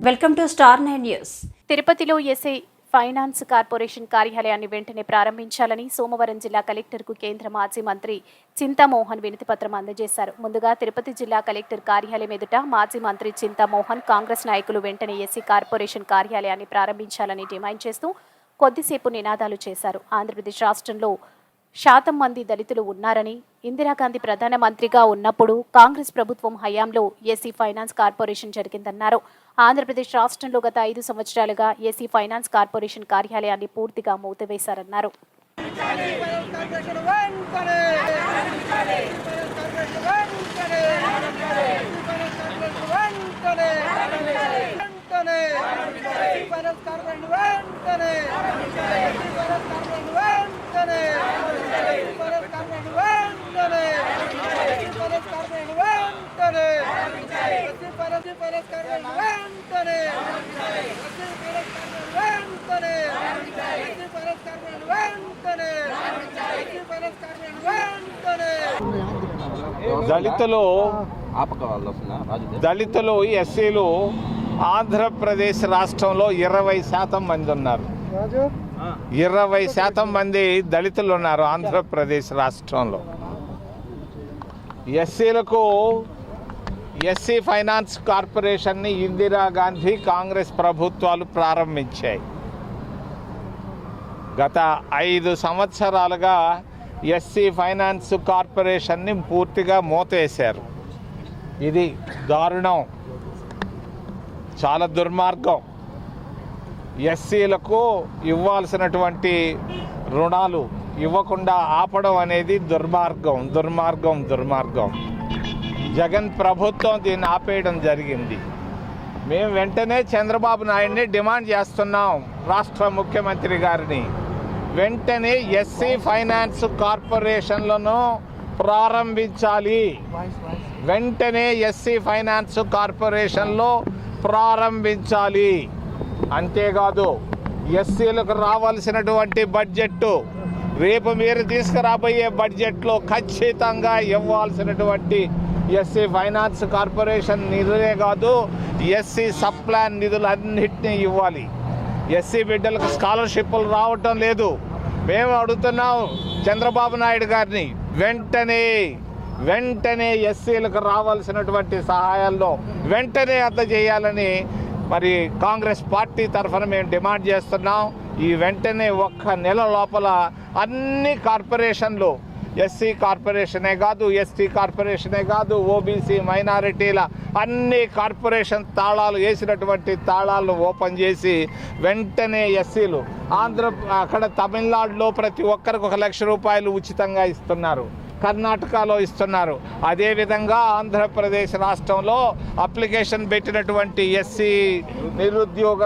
Welcome to star 9 news. తిరుపతిలో SI finance corporation కార్యాలయాన్ని వెంటనే ప్రారంభించాలని సోమవారం జిల్లా కలెక్టర్కు కేంద్ర మాజీ మంత్రి చింతామోహన్ వినతిపత్రం అందజేశారు. ముందుగా తిరుపతి జిల్లా కలెక్టర్ కార్యాలయం ఎదుట మాజీ మంత్రి చింతామోహన్ కాంగ్రెస్ నాయకులు వెంటనే ఎస్సీ కార్పొరేషన్ కార్యాలయాన్ని ప్రారంభించాలని డిమాండ్ చేస్తూ కొద్దిసేపు నినాదాలు చేశారు. ఆంధ్రప్రదేశ్ రాష్ట్రంలో శాతం మంది దళితులు ఉన్నారని, ఇందిరాగాంధీ ప్రధానమంత్రిగా ఉన్నప్పుడు కాంగ్రెస్ ప్రభుత్వం హయాంలో ఎస్సీ ఫైనాన్స్ కార్పొరేషన్ జరిగిందన్నారు. ఆంధ్రప్రదేశ్ రాష్ట్రంలో గత 5 సంవత్సరాలుగా ఎస్సీ ఫైనాన్స్ కార్పొరేషన్ కార్యాలయాన్ని పూర్తిగా మూసివేశారన్నారు. దళితులు ఎస్సీలు ఆంధ్రప్రదేశ్ రాష్ట్రంలో 20% మంది ఉన్నారు. 20% మంది దళితులు ఉన్నారు ఆంధ్రప్రదేశ్ రాష్ట్రంలో. ఎస్సీలకు ఎస్సీ ఫైనాన్స్ కార్పొరేషన్ని ఇందిరాగాంధీ కాంగ్రెస్ ప్రభుత్వాలు ప్రారంభించాయి. గత 5 సంవత్సరాలుగా ఎస్సీ ఫైనాన్స్ కార్పొరేషన్ని పూర్తిగా మూతేశారు. ఇది దారుణం, చాలా దుర్మార్గం. ఎస్సీలకు ఇవ్వాల్సినటువంటి రుణాలు ఇవ్వకుండా ఆపడం అనేది దుర్మార్గం. జగన్ ప్రభుత్వం దీన్ని ఆపేయడం జరిగింది. మేము వెంటనే చంద్రబాబు నాయుడిని డిమాండ్ చేస్తున్నాం, రాష్ట్ర ముఖ్యమంత్రి గారిని. వెంటనే ఎస్సీ ఫైనాన్స్ కార్పొరేషన్లను ప్రారంభించాలి. వెంటనే ఎస్సీ ఫైనాన్స్ కార్పొరేషన్లో ప్రారంభించాలి. అంతేకాదు ఎస్సీలకు రావాల్సినటువంటి బడ్జెట్ రేపు మీరు తీసుకురాబోయే బడ్జెట్లో ఖచ్చితంగా ఇవ్వాల్సినటువంటి ఎస్సీ ఫైనాన్స్ కార్పొరేషన్ నిధులే కాదు, ఎస్సీ సప్లాన్ నిధులన్నింటినీ ఇవ్వాలి. ఎస్సీ బిడ్డలకు స్కాలర్షిప్లు రావటం లేదు. మేము అడుగుతున్నాం చంద్రబాబు నాయుడు గారిని, వెంటనే ఎస్సీలకు రావాల్సినటువంటి సహాయాల్లో వెంటనే అందజేయాలని మరి కాంగ్రెస్ పార్టీ తరఫున మేము డిమాండ్ చేస్తున్నాం. ఈ వెంటనే 1 నెల లోపల అన్ని కార్పొరేషన్లు, ఎస్సీ కార్పొరేషనే కాదు, ఎస్టీ కార్పొరేషనే కాదు, ఓబీసీ మైనారిటీల అన్ని కార్పొరేషన్ తాళాలు వేసినటువంటి తాళాలను ఓపెన్ చేసి వెంటనే ఎస్సీలు అక్కడ తమిళనాడులో ప్రతి ఒక్కరికి 1 లక్ష రూపాయలు ఉచితంగా ఇస్తున్నారు, కర్ణాటకలో ఇస్తున్నారు. అదేవిధంగా ఆంధ్రప్రదేశ్ రాష్ట్రంలో అప్లికేషన్ పెట్టినటువంటి ఎస్సీ నిరుద్యోగుల